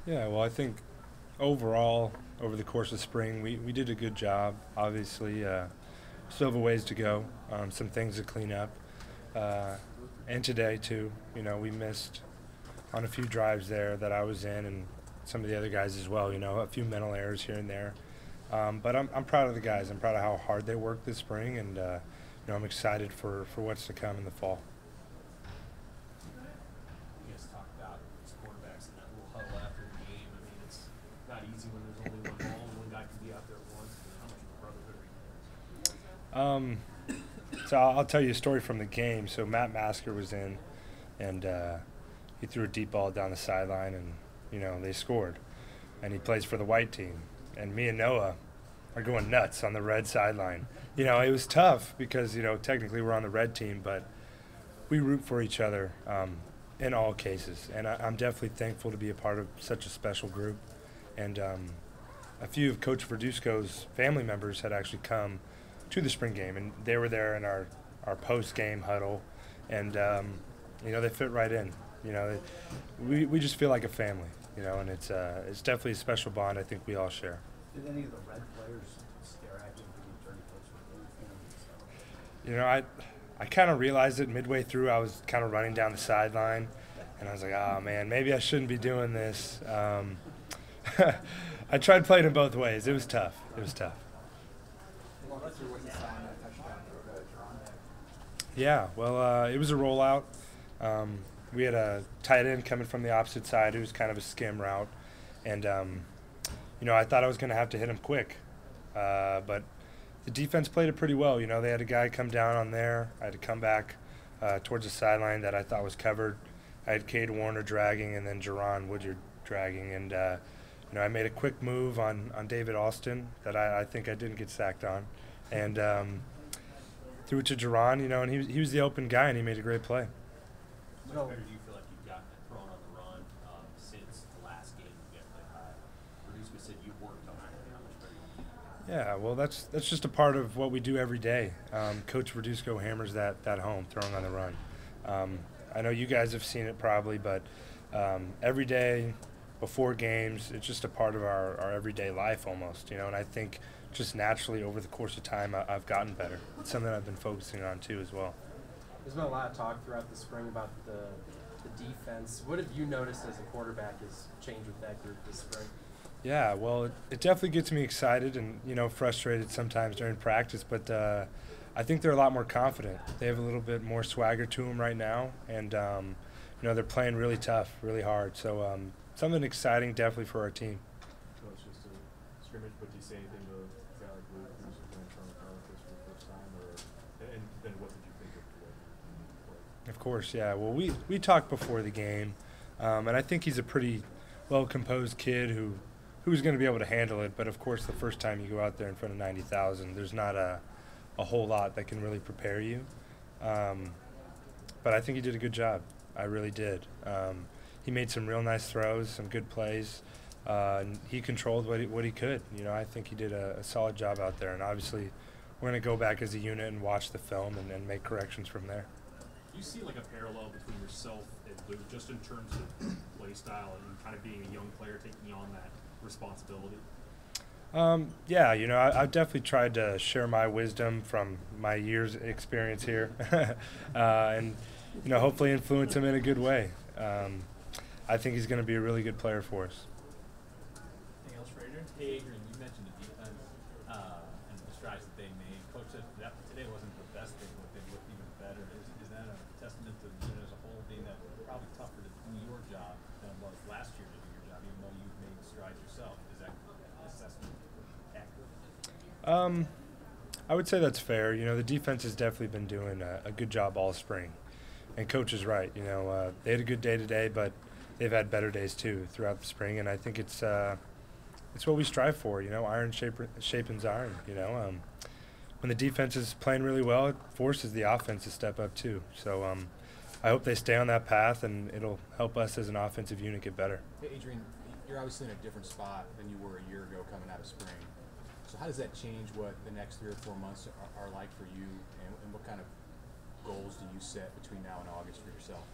Yeah, well, I think overall, over the course of spring, we did a good job. Obviously, still have a ways to go, some things to clean up. Uh, and today, too, we missed on a few drives there that I was in and some of the other guys as well, a few mental errors here and there. But I'm proud of the guys. I'm proud of how hard they worked this spring, and I'm excited for what's to come in the fall. You guys talk about as quarterbacks in that little huddle after the game. I mean, it's not easy when there's only one ball and one guy can be out there at once. I mean, how much of a brotherhood are you guys? So I'll tell you a story from the game. So Matt Masker was in, and he threw a deep ball down the sideline, and they scored. And he plays for the white team, and me and Noah are going nuts on the red sideline. It was tough because technically we're on the red team, but we root for each other in all cases. And I'm definitely thankful to be a part of such a special group. And a few of Coach Verduzco's family members had actually come to the spring game, and they were there in our post-game huddle, and they fit right in. We just feel like a family, and it's definitely a special bond I think we all share. Did any of the red players stare at you when you turned close with I kind of realized it midway through. I was kind of running down the sideline, and I was like, oh man, maybe I shouldn't be doing this. I tried playing it both ways. It was tough. Yeah, well, it was a rollout. We had a tight end coming from the opposite side. It was kind of a skim route. And, I thought I was going to have to hit him quick. But the defense played it pretty well. They had a guy come down on there. I had to come back towards the sideline that I thought was covered. I had Cade Warner dragging and then Jerron Woodyard dragging. And, I made a quick move on David Alston that I think I didn't get sacked on. And threw it to Jerron, and he was the open guy, and he made a great play. How much better do you feel like you've gotten it thrown on the run since the last game you guys played high? Verduzco said you worked on it. How much better do you feel? Yeah, well, that's just a part of what we do every day. Coach Verduzco hammers that home, throwing on the run. I know you guys have seen it probably, but every day before games, it's just a part of our everyday life almost, and I think just naturally over the course of time I've gotten better. It's something I've been focusing on too as well. There's been a lot of talk throughout the spring about the defense. What have you noticed as a quarterback has changed with that group this spring? Yeah, well, it definitely gets me excited and, frustrated sometimes during practice, but I think they're a lot more confident. They have a little bit more swagger to them right now, and, they're playing really tough, really hard. So something exciting definitely for our team. So it's just a scrimmage, but do you say anything to a guy like Luke who's going to try to cover this for the first time, and then what did you think of the way he played? Of course, yeah. Well, we talked before the game, and I think he's a pretty well-composed kid who's going to be able to handle it. But, of course, the first time you go out there in front of 90,000, there's not a whole lot that can really prepare you. But I think he did a good job. I really did. He made some real nice throws, some good plays. And he controlled what he could. I think he did a solid job out there. And, obviously, we're going to go back as a unit and watch the film and make corrections from there. Do you see like a parallel between yourself and Luke, just in terms of play style and kind of being a young player taking on that responsibility? Yeah, I've definitely tried to share my wisdom from my years' experience here, and hopefully influence him in a good way. I think he's going to be a really good player for us. Anything else for Adrian? Hey, Adrian, you mentioned the defense and the strides that they made. Coach said that today wasn't the best thing, but they looked even better. Is that a testament to the unit as a whole being that probably tougher to do your job than it was last year to do your job, even though you've made strides yourself? Is that assessment accurate? I would say that's fair. The defense has definitely been doing a good job all spring. And Coach is right. They had a good day today, but they've had better days too throughout the spring. And I think it's what we strive for. Iron shapens iron. When the defense is playing really well, it forces the offense to step up too. So I hope they stay on that path, and it'll help us as an offensive unit get better. Hey, Adrian, you're obviously in a different spot than you were a year ago coming out of spring. So how does that change what the next 3 or 4 months are like for you, and what kind of goals do you set between now and August for yourself?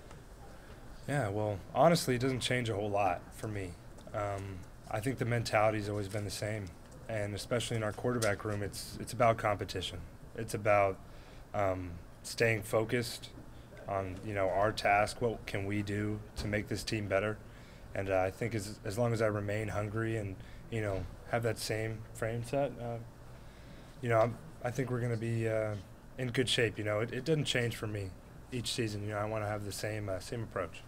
Yeah, well, honestly, it doesn't change a whole lot for me. I think the mentality's always been the same, and especially in our quarterback room, it's about competition. It's about staying focused on our task. What can we do to make this team better? And I think as long as I remain hungry and have that same frame set, I think we're going to be in good shape. It doesn't change for me each season. I want to have the same approach.